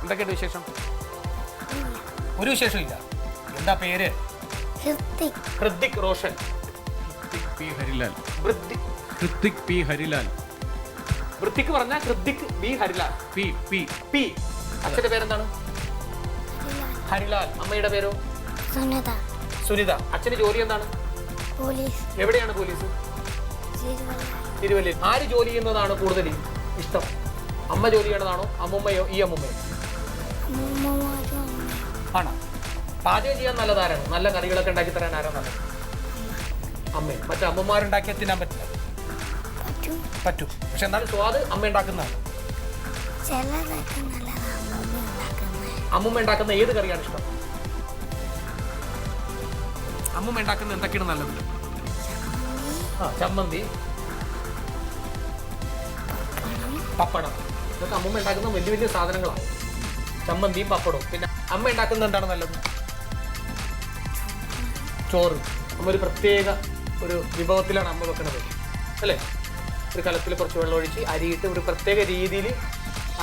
എന്തൊക്കെയുണ്ട് വിശേഷം? ഒരു വിശേഷമില്ല. എന്താ പേര്? ഹൃതിക് റോഷൻ. ഹൃതിക് പി ഹരിലാൽ. വൃത്തിക്ക് പറഞ്ഞ ഹൃതിക് ബി ഹരിലാൽ. പി. അച്ഛന്റെ പേരെന്താണ്? ഹരിലാൽ. അമ്മയുടെ പേരോ? സുനിത. അച്ഛന്റെ ജോലി എന്താണ്? എവിടെയാണ് പോലീസ്? തിരുവല്ലയിൽ. ആര് ജോലി ചെയ്യുന്നതാണ് കൂടുതൽ ഇഷ്ടം? അമ്മ ജോലി ചെയ്യണതാണോ അമ്മുമ്മയോ ഈ അമ്മുമ്മയോ? ആണോ? പാചകം ചെയ്യാൻ നല്ലതാരാണ്? നല്ല കറികളൊക്കെ ഉണ്ടാക്കി തരാൻ ആരാ നല്ലത്? അമ്മ. മറ്റേ അമ്മമാരുണ്ടാക്കിയാൽ തിന്നാൻ പറ്റില്ല. പറ്റും. പക്ഷെ എന്നാലും സ്വാദ് അമ്മ ഉണ്ടാക്കുന്നതാണ്. അമ്മുമ്മ ഉണ്ടാക്കുന്ന ഏത് കറിയാണ് ഇഷ്ടം? അമ്മുമ്മ ഉണ്ടാക്കുന്ന എന്തൊക്കെയാണ് നല്ലത്? ചമ്മന്തി, പപ്പടം. ഇതൊക്കെ അമ്മുമ്മ ഉണ്ടാക്കുന്ന വലിയ വലിയ സാധനങ്ങളാണ്. ചമ്മന്തിയും പപ്പടവും. പിന്നെ അമ്മ ഉണ്ടാക്കുന്നത് എന്താണ് നല്ലത്? ചോറ്. അമ്മ ഒരു പ്രത്യേക ഒരു വിഭവത്തിലാണ് അമ്മ വെക്കുന്നത് അല്ലേ? ഒരു കലത്തിൽ കുറച്ച് വെള്ളം ഒഴിച്ച് അരിയിട്ട് ഒരു പ്രത്യേക രീതിയിൽ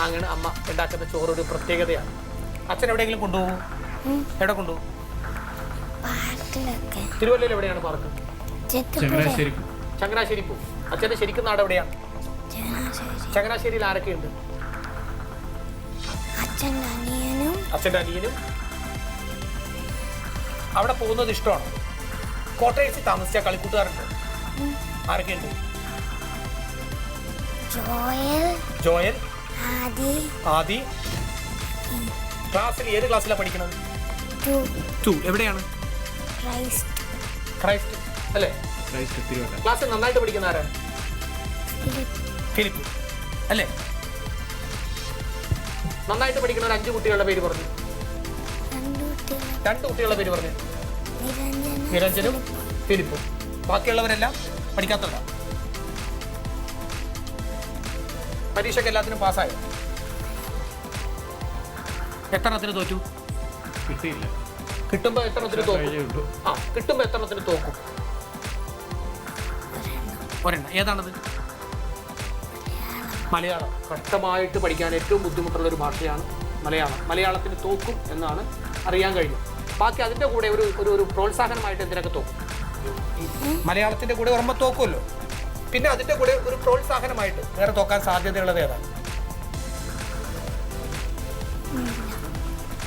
അങ്ങനെ അമ്മ ഉണ്ടാക്കുന്ന ചോറ് ഒരു പ്രത്യേകതയാണ്. അച്ഛൻ എവിടെയെങ്കിലും കൊണ്ടുപോകും? എവിടെ കൊണ്ടുപോകും? തിരുവല്ലയിൽ എവിടെയാണ് പാർക്ക്? ചങ്ങനാശ്ശേരി പോകും. അച്ഛൻ്റെ ശരിക്കും നാട് എവിടെയാണ്? ചങ്ങനാശ്ശേരിയിൽ ആരൊക്കെയുണ്ട്? അച്ഛൻ്റെ അനിയനും. അവിടെ പോകുന്നത് ഇഷ്ടമാണോ? കോട്ടയത്ത് താമസിച്ച കളിക്കൂട്ടുകാരുണ്ട്. ആരൊക്കെയുണ്ട്? ജോയൽ, ആദി. ക്ലാസ്സിൽ ഏത് ക്ലാസ്സിലാണ് പഠിക്കുന്നത്? 2. എവിടെയാണ്? ക്രൈസ്റ്റ് അല്ലേ? ക്ലാസ്സിൽ നന്നായിട്ട് പഠിക്കുന്ന ആരാണ്? ഫിലിപ്പ് അല്ലേ? നന്നായിട്ട് പഠിക്കുന്ന ഒരു 5 കുട്ടികളുടെ പേര് പറഞ്ഞു. 2 കുട്ടികളുടെ പേര് പറഞ്ഞു. നിരഞ്ജനും ഫിലിപ്പും. ബാക്കിയുള്ളവരെല്ലാം പഠിക്കാത്തവരാ. പരീക്ഷയ്ക്ക് എല്ലാത്തിനും പാസ്സായോ? എത്രത്തിന് തോറ്റു? കിട്ടിയില്ല. കിട്ടുമ്പോ എത്രത്തിന് തോക്കും? കിട്ടുമ്പോ എത്രത്തിന് തോക്കും? ഒരെണ്ണം. ഏതാണത്? മലയാളം. കഷ്ടമായിട്ട് പഠിക്കാൻ ഏറ്റവും ബുദ്ധിമുട്ടുള്ള ഒരു ഭാഷയാണ് മലയാളം. മലയാളത്തിന് തോക്കും എന്നാണ് അറിയാൻ കഴിഞ്ഞു. ബാക്കി അതിൻ്റെ കൂടെ ഒരു പ്രോത്സാഹനമായിട്ട് എന്തിനൊക്കെ തോക്കും? മലയാളത്തിൻ്റെ കൂടെ ഓർമ്മ തോക്കുമല്ലോ. പിന്നെ അതിൻ്റെ കൂടെ ഒരു പ്രോത്സാഹനമായിട്ട് വേറെ തോക്കാൻ സാധ്യതയുള്ളത് ഏതാണ്?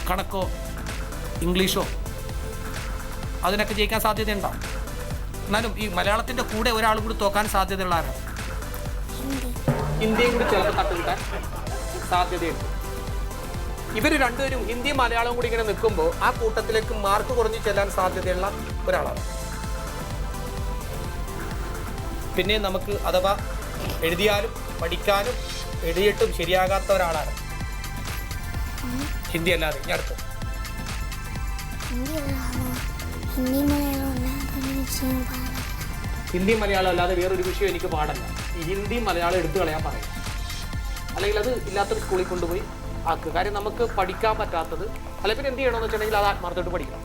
കണക്കോ ഇംഗ്ലീഷോ അതിനൊക്കെ ജയിക്കാൻ സാധ്യതയുണ്ടാവും. എന്നാലും ഈ മലയാളത്തിൻ്റെ കൂടെ ഒരാൾ കൂടി തോക്കാൻ സാധ്യതയുള്ള ആരാണ്? ഹിന്ദിയും കൂടി ചിലപ്പോൾ തട്ടുകിട്ടാൻ സാധ്യതയുണ്ട്. ഇവർ രണ്ടുപേരും ഹിന്ദിയും മലയാളവും കൂടി ഇങ്ങനെ നിൽക്കുമ്പോൾ ആ കൂട്ടത്തിലേക്ക് മാർക്ക് കുറഞ്ഞു ചെല്ലാൻ സാധ്യതയുള്ള ഒരാളാണ്. പിന്നെ നമുക്ക് അഥവാ എഴുതിയാലും പഠിക്കാനും എഴുതിയിട്ടും ശരിയാകാത്ത ഒരാളാണ്. ഹിന്ദി അല്ലാതെ ഇനി അടുത്ത് ഹിന്ദി മലയാളം അല്ലാതെ വേറൊരു വിഷയം എനിക്ക് പാടല്ല. ഈ ഹിന്ദി മലയാളം എടുത്തു കളയാൻ പറയും. അല്ലെങ്കിൽ അത് ഇല്ലാത്തൊരു സ്കൂളിൽ കൊണ്ടുപോയി ആക്കുക. കാര്യം നമുക്ക് പഠിക്കാൻ പറ്റാത്തത് അല്ലെ പിന്നെ എന്ത് ചെയ്യണമെന്ന് വെച്ചിട്ടുണ്ടെങ്കിൽ അത് ആത്മാർത്ഥമായിട്ട് പഠിക്കണം.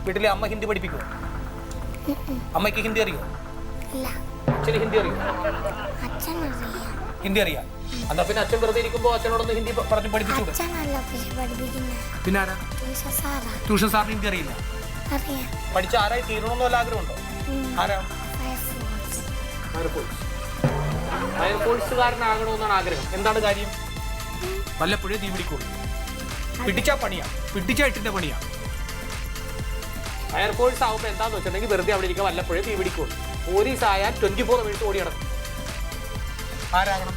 വീട്ടിലെ അമ്മ ഹിന്ദി പഠിപ്പിക്കുമോ? അമ്മയ്ക്ക് ഹിന്ദി അറിയോ? അച്ഛന് ഹിന്ദി അറിയോ? ഹിന്ദി അറിയാം. എന്നാ പിന്നെ അച്ഛൻ വെറുതെ ഇരിക്കുമ്പോൾ അച്ഛനോടൊന്ന് ഹിന്ദി പറഞ്ഞ് പഠിപ്പിച്ചു. പിന്നെ ആരാ? ട്യൂഷൻ സാറിന് ഹിന്ദി അറിയില്ല. പഠിച്ച ആരായി തീരണമെന്ന് വല്ല ആഗ്രഹമുണ്ടോ? ആരാ? ഫയർഫോഴ്സുകാരനാകണമെന്നാണ് ആഗ്രഹം. എന്താണ് കാര്യം? വല്ലപ്പോഴേ തീ പിടിക്കുള്ളൂ. പിടിച്ചാ പണിയാ, പിടിച്ചാ ഇട്ടിന്റെ പണിയാ. ഫയർഫോഴ്സ് ആകുമ്പോൾ എന്താന്ന് വെച്ചിട്ടുണ്ടെങ്കിൽ വെറുതെ അവിടെ ഇരിക്കുക, വല്ലപ്പോഴേ തീ പിടിക്കുള്ളൂ. പോലീസ് ആയാൽ 24 മിനിറ്റ് ഓടി നടക്കും. ആരാകണം?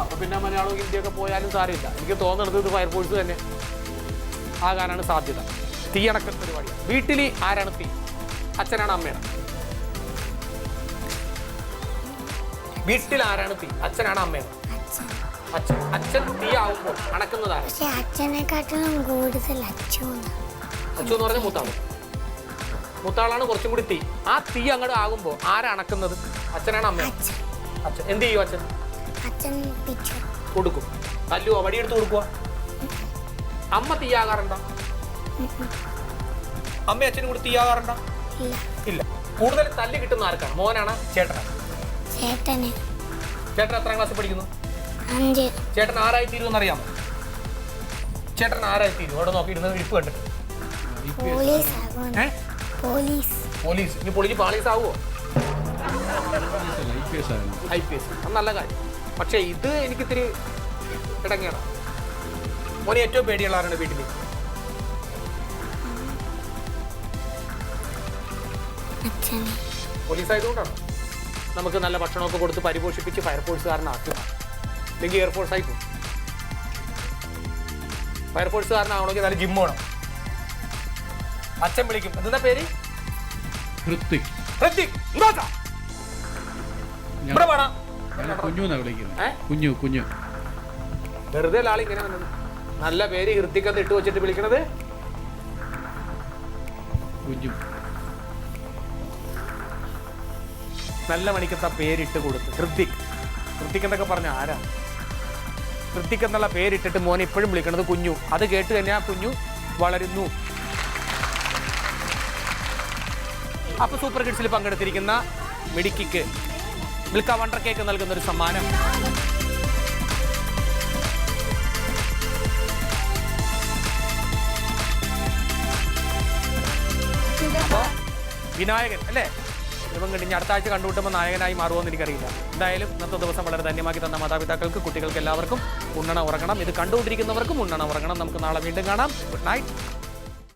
അപ്പൊ പിന്നെ മലയാളവും ഹിന്ദിയൊക്കെ പോയാലും സാരമില്ല. എനിക്ക് തോന്നുന്നത് ഇത് ഫയർഫോഴ്സ് തന്നെ ആകാനാണ് സാധ്യത. തീയണക്കൽ പരിപാടിയാണ്. വീട്ടിൽ ആരാണ് തീ? അച്ഛനാണ് അമ്മയാണ്? വീട്ടിൽ ആരാണ് തീ? അച്ഛനാണ് അമ്മയാണ്? അച്ഛൻ തീ ആവുമ്പോൾ അണക്കുന്നതാണ്. അച്ഛൻ എന്ന് പറഞ്ഞാൽ മൂത്താള്. മൂത്താളാണ് കുറച്ചും കൂടി തീ. ആ തീ അങ്ങോട്ട് ആകുമ്പോൾ ആരാ അണക്കുന്നത്? അച്ഛനാണ് അമ്മയാണ്? അച്ഛൻ. എന്ത് ചെയ്യും അച്ഛൻ? കൊടുക്കും. തല്ലുവോ? വടിയെടുത്ത് കൊടുക്കുക? അമ്മ തീയാകാറുണ്ടോ? അമ്മ അച്ഛനും കൂടി തീയാകാറുണ്ടോ? ഇല്ല. കൂടുതൽ തല്ല് കിട്ടുന്ന ആർക്കാണ്? മോനാണ് ചേട്ടനാണ്? ചേട്ടൻ എത്രാം ക്ലാസ്സിൽ പഠിക്കുന്നു? 5. ചേട്ടൻ ആരായി തീരുമെന്ന് അറിയാമോ? ചേട്ടൻ ആരായി തീരും? അവിടെ നോക്കിയിരുന്നത് ഇരിപ്പ് കണ്ടിട്ട്. പോലീസ് ആകും. പോലീസ്. പോലീസ്. ഇനി പൊളിഞ്ഞ് പാളീസ് ആവുമോ? IPS. അത് നല്ല കാര്യം. പക്ഷേ ഇത് എനിക്കിത്തിരി ഇടങ്ങേടാ. മോനെ ഏറ്റവും പേടിയുള്ള ആരാണ് വീട്ടിൽ? അച്ഛനെ. പോലീസ് ആയതുകൊണ്ടാണ് നമുക്ക് നല്ല ഭക്ഷണമൊക്കെ കൊടുത്ത് പരിപോഷിപ്പിച്ച് ഫയർഫോഴ്സുകാരനാക്കുക. അല്ലെങ്കിൽ എയർഫോഴ്സ് ആയി പോകും. ഫയർഫോഴ്സുകാരനാവണമെങ്കിൽ നല്ല ജിം വേണം. അച്ഛൻ വിളിക്കും. എന്താ പേര്? ഹൃത്തിക്. കുഞ്ഞു വെറുതെ ആളിങ്ങനെ വന്നത്. നല്ല പേര് ഹൃത്തിക് ഇട്ട് വെച്ചിട്ട് വിളിക്കണത് കുഞ്ഞു. നല്ല മണിക്കത്തെ പേരിട്ട് കൊടുത്ത് ഹൃത്തിക്. ഹൃത്തിക് എന്നൊക്കെ പറഞ്ഞ ആരാ? ഹൃത്തിക് എന്നുള്ള പേരിട്ടിട്ട് മോനെ ഇപ്പോഴും വിളിക്കണത് കുഞ്ഞു. അത് കേട്ട് തന്നെ ആ കുഞ്ഞു വളരുന്നു. അപ്പൊ സൂപ്പർ കിഡ്സിൽ പങ്കെടുത്തിരിക്കുന്ന മിടുക്കിക്ക് മിൽക്ക വണ്ടർ കേക്ക് നൽകുന്ന ഒരു സമ്മാനം. അപ്പോ വിനായകൻ അല്ലേ? ഇവൻ കഴിഞ്ഞ് അടുത്ത ആഴ്ച കണ്ടുമുട്ടുമ്പോൾ നായകനായി മാറുമെന്ന് എനിക്കറിയില്ല. എന്തായാലും ഇന്നത്തെ ദിവസം വളരെ ധന്യമാക്കി തന്ന മാതാപിതാക്കൾക്ക്, കുട്ടികൾക്ക് എല്ലാവർക്കും ഉണ്ണണം ഉറങ്ങണം. ഇത് കണ്ടുകൊണ്ടിരിക്കുന്നവർക്കും ഉണ്ണണം ഉറങ്ങണം. നമുക്ക് നാളെ വീണ്ടും കാണാം. Good night.